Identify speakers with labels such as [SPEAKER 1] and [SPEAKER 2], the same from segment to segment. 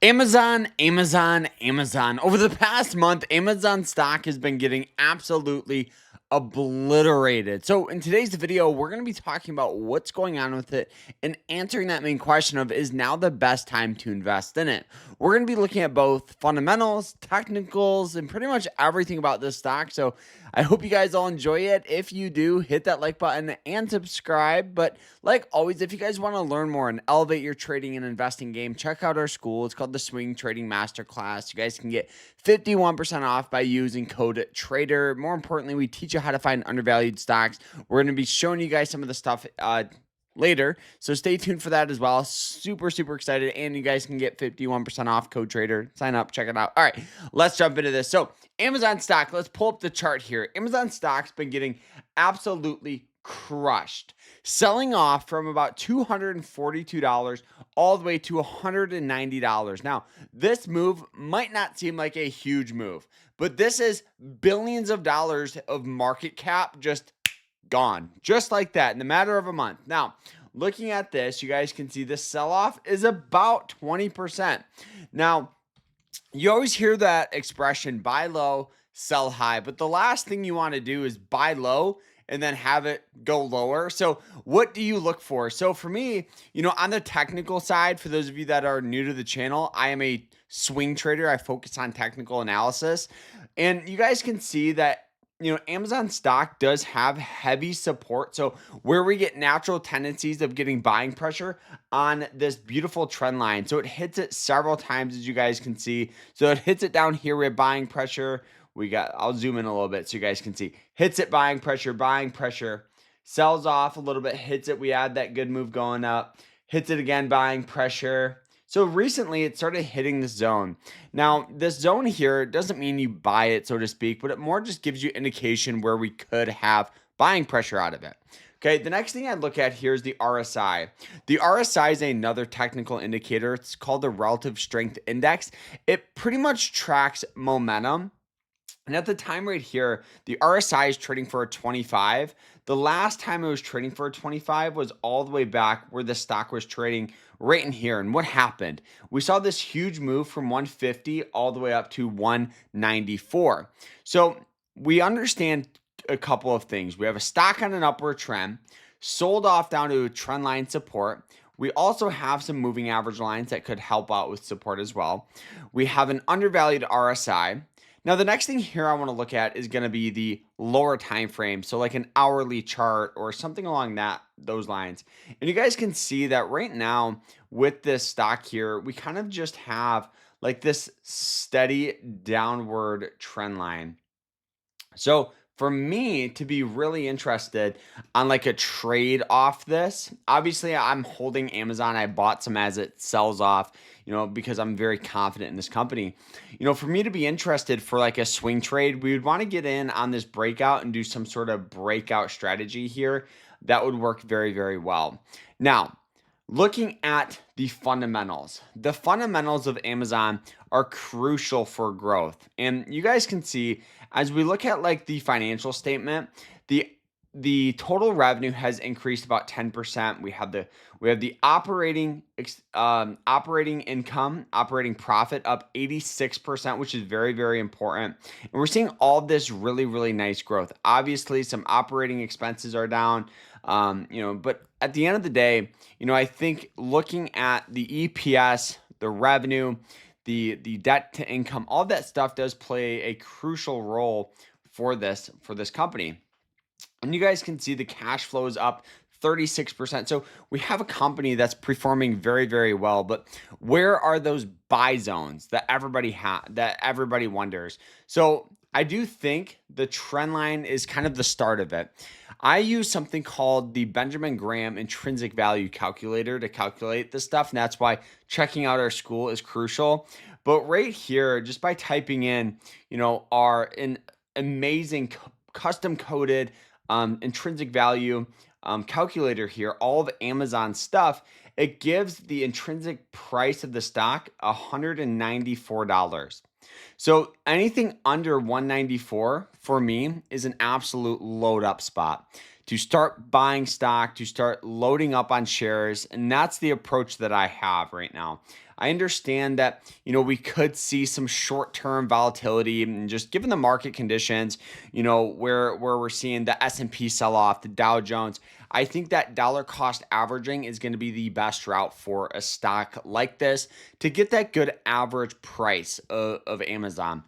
[SPEAKER 1] Amazon. Over the past month, Amazon stock has been getting absolutely obliterated. So, in today's video, we're going to be talking about what's going on with it and answering that main question of is now the best time to invest in it. We're going to be looking at both fundamentals, technicals, and pretty much everything about this stock. So, I hope you guys all enjoy it. If you do, hit that like button and subscribe. But like always, if you guys want to learn more and elevate your trading and investing game, check out our school. It's called the Swing Trading Masterclass. You guys can get 51% off by using code TRADER. More importantly, we teach you how to find undervalued stocks. We're going to be showing you guys some of the stuff later. So stay tuned for that as well. Super excited. And you guys can get 51% off code TRADER. Sign up, check it out. All right, let's jump into this. So Amazon stock, let's pull up the chart here. Amazon stock's been getting absolutely crushed, selling off from about $242 all the way to $190. Now, this move might not seem like a huge move, but this is billions of dollars of market cap just gone, just like that in the matter of a month. Now, looking at this, you guys can see the sell-off is about 20%. Now, you always hear that expression, buy low, sell high, but the last thing you want to do is buy low and then have it go lower. So what do you look for? So for me, on the technical side, for those of you that are new to the channel, I am a swing trader. I focus on technical analysis. And you guys can see that Amazon stock does have heavy support. So where we get natural tendencies of getting buying pressure on this beautiful trend line. So it hits it several times, as you guys can see. So it hits it down here. We have buying pressure. I'll zoom in a little bit so you guys can see. Hits it, buying pressure, sells off a little bit, hits it. We add that good move going up, hits it again, buying pressure. So recently it started hitting this zone. Now, this zone here doesn't mean you buy it, so to speak, but it more just gives you indication where we could have buying pressure out of it. Okay, the next thing I look at here is the RSI. The RSI is another technical indicator. It's called the Relative Strength Index. It pretty much tracks momentum. And at the time right here, the RSI is trading for a 25. The last time it was trading for a 25 was all the way back where the stock was trading right in here. And what happened? We saw this huge move from 150 all the way up to 194. So we understand a couple of things. We have a stock on an upward trend, sold off down to a trend line support. We also have some moving average lines that could help out with support as well. We have an undervalued RSI. Now, the next thing here I want to look at is going to be the lower time frame, so like an hourly chart or something along those lines. And you guys can see that right now with this stock here, we kind of just have like this steady downward trend line. So for me to be really interested on like a trade off this, obviously I'm holding Amazon. I bought some as it sells off, because I'm very confident in this company. For me to be interested for like a swing trade, we would want to get in on this breakout and do some sort of breakout strategy here. That would work very well. Now, looking at the fundamentals of Amazon are crucial for growth. And you guys can see as we look at like the financial statement, the total revenue has increased about 10%. We have the operating income, operating profit up 86%, which is very important. And we're seeing all this really nice growth. Obviously, some operating expenses are down, but at the end of the day, I think looking at the EPS, the revenue, the debt to income, all that stuff does play a crucial role for this company. And you guys can see the cash flow is up 36%. So we have a company that's performing very well, but where are those buy zones that everybody wonders? So I do think the trend line is kind of the start of it. I use something called the Benjamin Graham Intrinsic Value Calculator to calculate this stuff, and that's why checking out our school is crucial. But right here, just by typing in, an amazing custom coded intrinsic value calculator here, all of Amazon stuff, it gives the intrinsic price of the stock $194. So anything under 194 for me is an absolute load up spot to start buying stock, to start loading up on shares. And that's the approach that I have right now. I understand that, we could see some short-term volatility and just given the market conditions, where we're seeing the S&P sell off, the Dow Jones. I think that dollar cost averaging is going to be the best route for a stock like this to get that good average price of Amazon.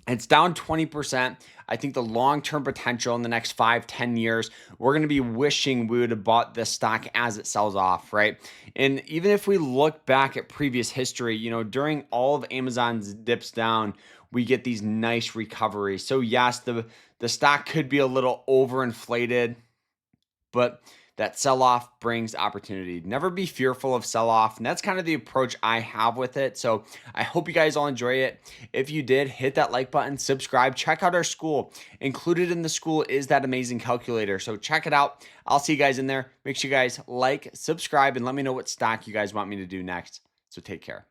[SPEAKER 1] It's down 20%. I think the long-term potential in the next 5, 10 years, we're going to be wishing we would have bought this stock as it sells off, right? And even if we look back at previous history, during all of Amazon's dips down, we get these nice recoveries. So yes, the stock could be a little overinflated, but that sell off brings opportunity. Never be fearful of sell off. And that's kind of the approach I have with it. So I hope you guys all enjoy it. If you did, hit that like button, subscribe, check out our school. Included in the school is that amazing calculator. So check it out. I'll see you guys in there. Make sure you guys like, subscribe, and let me know what stock you guys want me to do next. So take care.